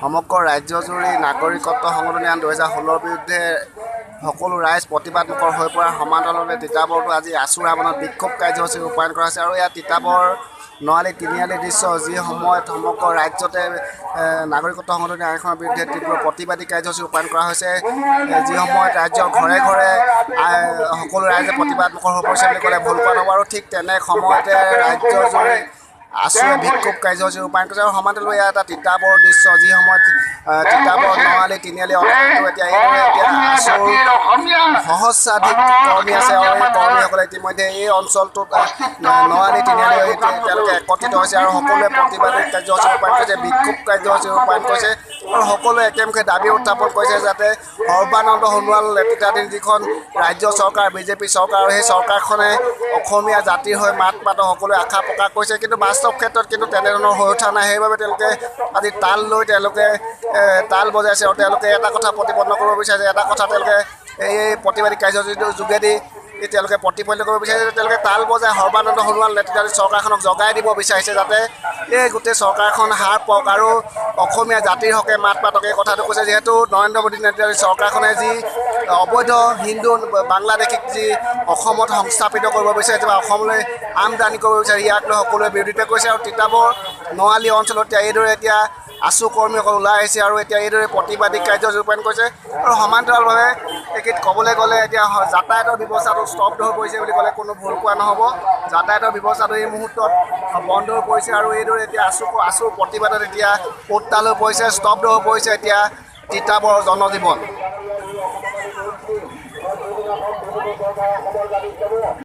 সমগ্ৰ ৰাজ্যজুৰি নাগৰিকত্ব সংশোধনী আইন 2016 বিৰুদ্ধে সকলো ৰাইজ প্ৰতিবাদমুখৰ হৈ পৰাৰ সমান্তৰালভাৱে তিতাবৰতো আজি আছুৰ আৱনত বিক্ষোভ কাৰ্যসূচী ৰূপায়ণ কৰা হৈছে। আৰু ইয়াত তিতাবৰ নআলি তিনিআলি দৃশ্য যি সময়ত সমগ্ৰ ৰাজ্যতে নাগৰিকত্ব সংশোধনী আইনখনৰ বিৰুদ্ধে তীব্ৰ প্ৰতিবাদী কাৰ্যসূচী ৰূপায়ণ কৰা হৈছে। যি সময়ত ৰাজ্যৰ ঘৰে ঘৰে সকলো ৰাইজে প্ৰতিবাদমুখৰ হৈ পৰিছে বুলি ক'লে ভুল কোৱা নহ'ব। আৰু ঠিক তেনে সময়তে ৰাজ্যজুৰি আছুৱে বিক্ষোভ কাৰ্যসূচী ৰূপায়ণ কৰিছে। আৰু সমান্তৰালভাৱে এটা তিতাবৰ দৃশ্য যি সময়ত তিতাবৰ নআলি তিনিআলি অঞ্চলটো এতিয়া আছুৰ সহস্ৰাধিক কৰ্মী আছে। আৰু এই কৰ্মীসকলে ইতিমধ্যে এই অঞ্চলটোত নআলি তিনিআলি তেওঁলোকে একত্ৰিত হৈছে আৰু সকলোৱে প্ৰতিবাদী কাৰ্যসূচী ৰূপায়ণ কৰিছে, বিক্ষোভ কাৰ্যসূচী ৰূপায়ণ কৰিছে। আৰু সকলোৱে একেমুখে দাবী উত্থাপন কৰিছে যাতে সৰ্বানন্দ সোণোৱাল নেতৃত্বাধীন যিখন ৰাজ্য চৰকাৰ বিজেপি চৰকাৰ, আৰু সেই চৰকাৰখনে অসমীয়া জাতিৰ হৈ মাত মাতৰ সকলোৱে আশা প্ৰকাশ কৰিছে, কিন্তু বাস্তৱ ক্ষেত্ৰত কিন্তু তেনেধৰণৰ হৈ উঠা নাই। সেইবাবে তেওঁলোকে আজি তাল লৈ তেওঁলোকে তাল বজাইছে আৰু তেওঁলোকে এটা কথা প্ৰতিপন্ন কৰিব বিচাৰিছে, এটা কথা তেওঁলোকে এই প্ৰতিবাদী কাৰ্যসূচীটোৰ যোগেদি তেওঁলোকে প্ৰতিপন্ন কৰিব বিচাৰিছে যে তেওঁলোকে তাল বজাই সৰ্বানন্দ সোণোৱাল নেতৃত্বাধীন চৰকাৰখনক জগাই দিব বিচাৰিছে যাতে এই গোটেই চৰকাৰখন হাৰ পাওক আৰু অসমীয়া জাতিৰ হকে মাত মাতক। এই কথাটো কৈছে যিহেতু নৰেন্দ্ৰ মোদী নেতৃত্বাধীন চৰকাৰখনে যি অবৈধ হিন্দু বাংলাদেশীক যি অসমত সংস্থাপিত কৰিব বিচাৰিছে বা অসমলৈ আমদানি কৰিব বিচাৰে, ইয়াক লৈ সকলোৱে বিৰোধিতা কৰিছে। আৰু তিতাবৰ নআলি অঞ্চলত এইদৰে এতিয়া আছু কৰ্মীসকল ওলাই আহিছে আৰু এতিয়া এইদৰে প্ৰতিবাদী কাৰ্যসূচী ৰূপায়ণ কৰিছে। আৰু সমান্তৰালভাৱে এইখিনিত ক'বলৈ গ'লে এতিয়া যাতায়াতৰ ব্যৱস্থাটো স্তব্ধ হৈ পৰিছে বুলি ক'লে কোনো ভুল কোৱা নহ'ব। যাতায়াতৰ ব্যৱস্থাটো এই মুহূৰ্তত বন্ধ হৈ পৰিছে আৰু এইদৰে এতিয়া আছুৰ প্ৰতিবাদত এতিয়া উত্তাল হৈ পৰিছে, স্তব্ধ হৈ পৰিছে এতিয়া তিতাবৰৰ জনজীৱন।